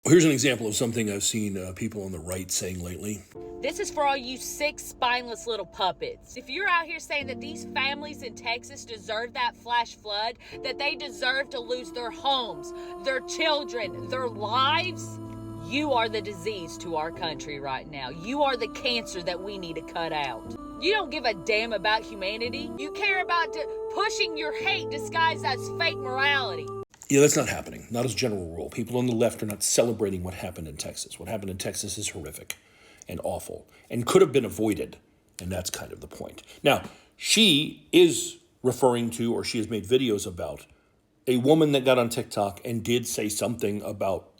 Here's an example of something I've seen people on the right saying lately. This is for all you sick, spineless little puppets. If you're out here saying that these families in Texas deserve that flash flood, that they deserve to lose their homes, their children, their lives, you are the disease to our country right now. You are the cancer that we need to cut out. You don't give a damn about humanity. You care about pushing your hate disguised as fake morality. Yeah, that's not happening. Not as a general rule. People on the left are not celebrating what happened in Texas. What happened in Texas is horrific and awful and could have been avoided. And that's kind of the point. Now, she is referring to, or she has made videos about, a woman that got on TikTok and did say something about,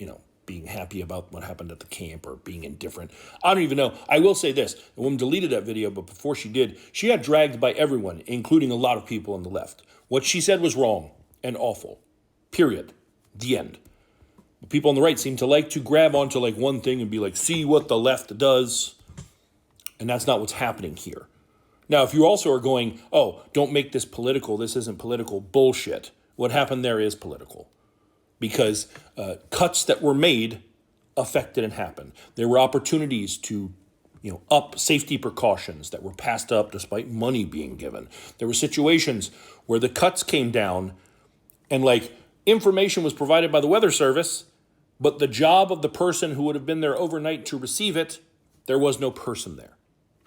being happy about what happened at the camp or being indifferent. I don't even know. I will say this. The woman deleted that video, but before she did, she got dragged by everyone, including a lot of people on the left. What she said was wrong and awful. Period. The end. The people on the right seem to like to grab onto one thing and be like, see what the left does. And that's not what's happening here. Now, if you also are going, oh, don't make this political, this isn't political, bullshit. What happened there is political. Because cuts that were made affected and happened. There were opportunities to up safety precautions that were passed up despite money being given. There were situations where the cuts came down and information was provided by the Weather Service, but the job of the person who would have been there overnight to receive it, there was no person there.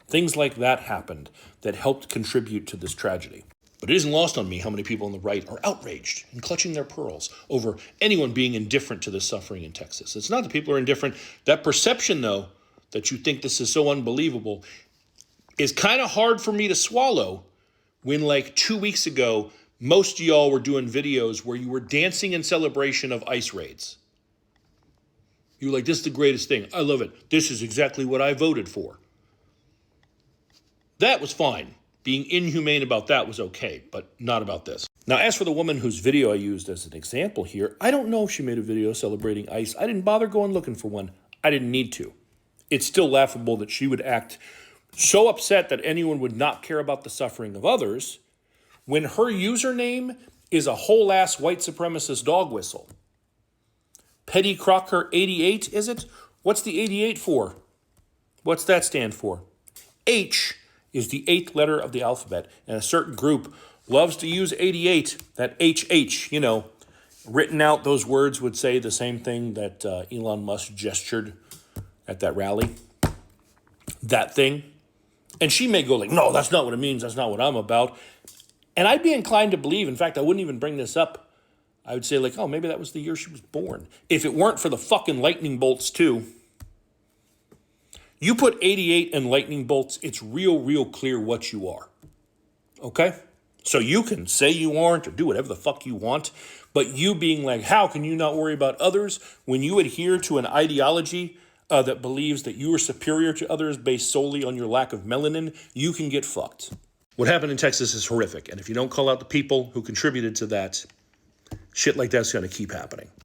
Things like that happened that helped contribute to this tragedy. But it isn't lost on me how many people on the right are outraged and clutching their pearls over anyone being indifferent to the suffering in Texas. It's not that people are indifferent. That perception, though, that you think this is so unbelievable is kind of hard for me to swallow when 2 weeks ago, most of y'all were doing videos where you were dancing in celebration of ICE raids. You were like, this is the greatest thing. I love it. This is exactly what I voted for. That was fine. Being inhumane about that was okay, but not about this. Now, as for the woman whose video I used as an example here, I don't know if she made a video celebrating ICE. I didn't bother going looking for one. I didn't need to. It's still laughable that she would act so upset that anyone would not care about the suffering of others when her username is a whole-ass white supremacist dog whistle. Petty Crocker 88, is it? What's the 88 for? What's that stand for? H is the 8th letter of the alphabet, and a certain group loves to use 88, that HH, written out, those words would say the same thing that Elon Musk gestured at that rally. That thing. And she may go no, that's not what it means, that's not what I'm about. And I'd be inclined to believe, in fact, I wouldn't even bring this up. I would say oh, maybe that was the year she was born. If it weren't for the fucking lightning bolts too. You put 88 and lightning bolts, it's real clear what you are. Okay? So you can say you aren't or do whatever the fuck you want, but you being how can you not worry about others when you adhere to an ideology that believes that you are superior to others based solely on your lack of melanin, you can get fucked. What happened in Texas is horrific, and if you don't call out the people who contributed to that, shit like that's going to keep happening.